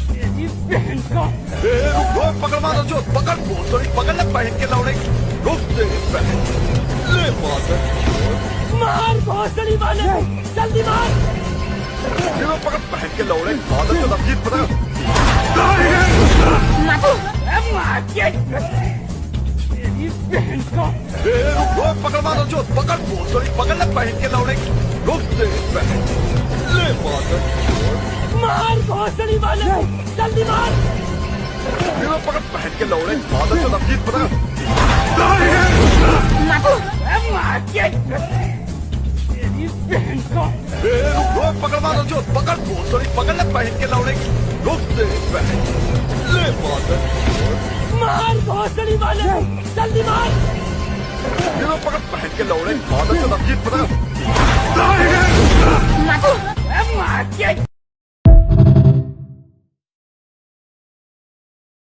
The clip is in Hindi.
तेरी बहन को रुक पकड़ मारो जो पकड़ भोसड़ी पकड़ ले बहन के लौड़े रुक तेरी बहन ले मार भोसड़ी वाले जल्दी मार पकड़ बहन के लौड़े मादर को नफीस पता तेरी बहन को रुक पकड़ मारो जो पकड़ भोसड़ी पकड़ ले बहन के लौड़े रुक तेरी बहन ले मार भोसड़ी वाले जल्दी मार पकड़ बहन के लौड़े मादर को नफीस पता तेरी बहन को रुक पकड़ मारो जो पकड़ भोसड़ी पकड़ ले बहन के लौड़े रुक तेरी बहन ले मार भोसड़ी वाले जल्दी मार पकड़ बहन के लौड़े मादर को नफीस पता